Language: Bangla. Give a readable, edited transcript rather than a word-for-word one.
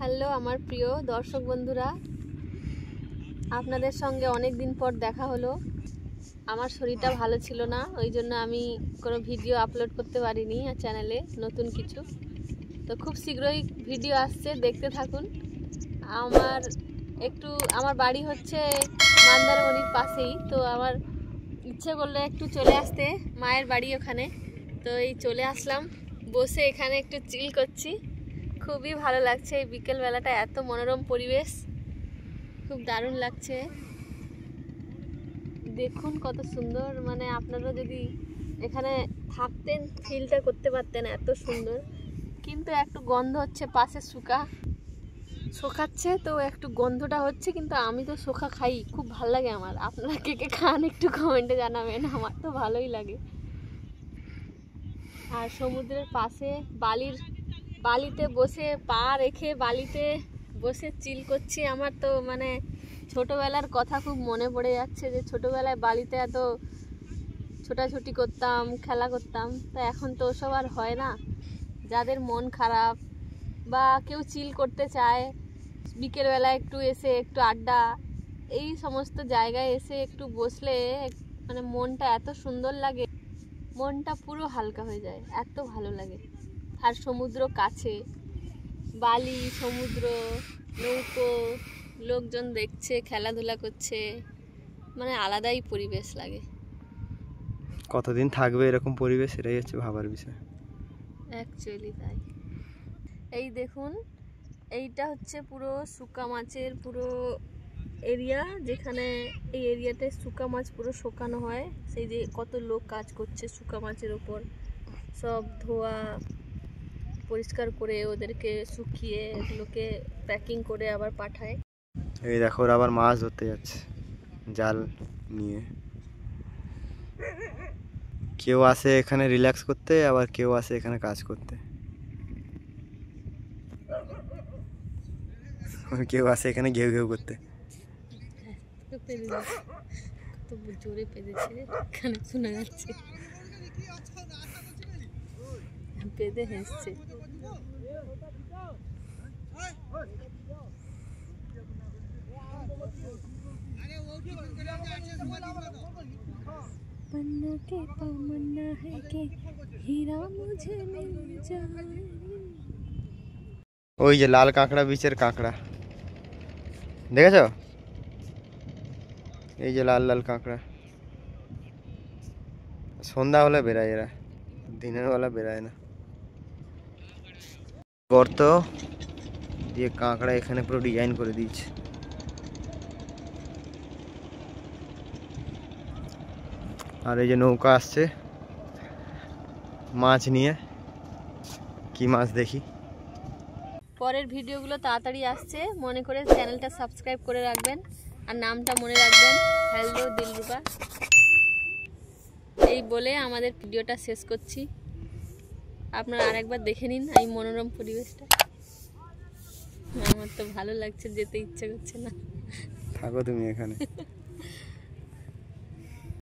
হ্যালো আমার প্রিয় দর্শক বন্ধুরা, আপনাদের সঙ্গে অনেক দিন পর দেখা হলো। আমার শরীরটা ভালো ছিল না, ওই জন্য আমি কোনো ভিডিও আপলোড করতে পারিনি চ্যানেলে নতুন কিছু। তো খুব শীঘ্রই ভিডিও আসছে, দেখতে থাকুন। আমার বাড়ি হচ্ছে মন্দারমণির পাশেই, তো আমার ইচ্ছে করলো একটু চলে আসতে, মায়ের বাড়ি ওখানে। তো এই চলে আসলাম, বসে এখানে একটু চিল করছি। খুবই ভালো লাগছে, এই বিকেলবেলাটা এত মনোরম পরিবেশ, খুব দারুণ লাগছে। দেখুন কত সুন্দর, মানে আপনারা যদি এখানে থাকতেন ফিলটা করতে পারতেন, এত সুন্দর। কিন্তু একটু গন্ধ হচ্ছে, পাশে শোকাচ্ছে, তো একটু গন্ধটা হচ্ছে, কিন্তু আমি তো শোকা খাই, খুব ভালো লাগে আমার। আপনারা কে কে খান একটু কমেন্টে জানাবেন, আমার তো ভালোই লাগে। আর সমুদ্রের পাশে বালিতে বসে পা রেখে বালিতে বসে চিল করছি। আমার তো মানে ছোটোবেলার কথা খুব মনে পড়ে যাচ্ছে, যে ছোটোবেলায় বালিতে এত ছোটাছুটি করতাম, খেলা করতাম। তো এখন তো ওসব আর হয় না। যাদের মন খারাপ বা কেউ চিল করতে চায়, বিকেলবেলা একটু এসে একটু আড্ডা, এই সমস্ত জায়গায় এসে একটু বসলে মানে মনটা এত সুন্দর লাগে, মনটা পুরো হালকা হয়ে যায়, এত ভালো লাগে। আর সমুদ্র কাছে, বালি, সমুদ্র, নৌকো, লোকজন দেখছে, খেলাধুলা করছে, মানে আলাদাই পরিবেশ লাগে। কতদিন থাকবে এরকম পরিবেশ, এটাই হচ্ছে ভাবার বিষয়। অ্যাকচুয়ালি তাই। এই দেখুন, এইটা হচ্ছে পুরো শুকা মাছের পুরো এরিয়া, যেখানে এই এরিয়াতে শুকা মাছ পুরো শুকানো হয়। সেই যে কত লোক কাজ করছে শুকা মাছের ওপর, সব ধোয়া পরিষ্কার করে ওদেরকে শুকিয়ে এগুলোকে প্যাকিং করে আবার পাঠায়। এই দেখো, ওরা আবার মাছ ধরতে যাচ্ছে জাল নিয়ে। কেউ আসে এখানে রিল্যাক্স করতে, আবার কেউ আসে এখানে কাজ করতে। কেউ আসে এখানে ঘেউ ঘেউ করতে। কত জোরে পেঁধেছে, এখানে শোনা যাচ্ছে, পেঁধে হেসছে। पन्ना के तमन्ना है कि हीरा मुझे मिल जाए। ওই যে লাল কাঁকড়া, বিচের কাঁকড়া দেখেছো? এই যে লাল লাল কাঁকড়া, সন্ধ্যা হলে বেরায় এরা, দিনের বেলা বেরায় না। গর্ত দিয়ে কাঁকড়া এখানে পুরো ডিজাইন করে দিয়েছে। আর এই যে নৌকা আসছে মাছ নিয়ে, কি মাছ দেখি। পরের ভিডিওগুলো তাড়াতাড়ি আসছে, মনে করে চ্যানেলটা সাবস্ক্রাইব করে রাখবেন, আর নামটা মনে রাখবেন, হ্যালো দিলরুবা। এই বলে আমাদের ভিডিওটা শেষ করছি। আপনারা আরেকবার দেখে নিন এই মনোরম পরিবেশটা। আমার তো ভালো লাগছে, যেতে ইচ্ছে করছে না। থাকো তুমি এখানে।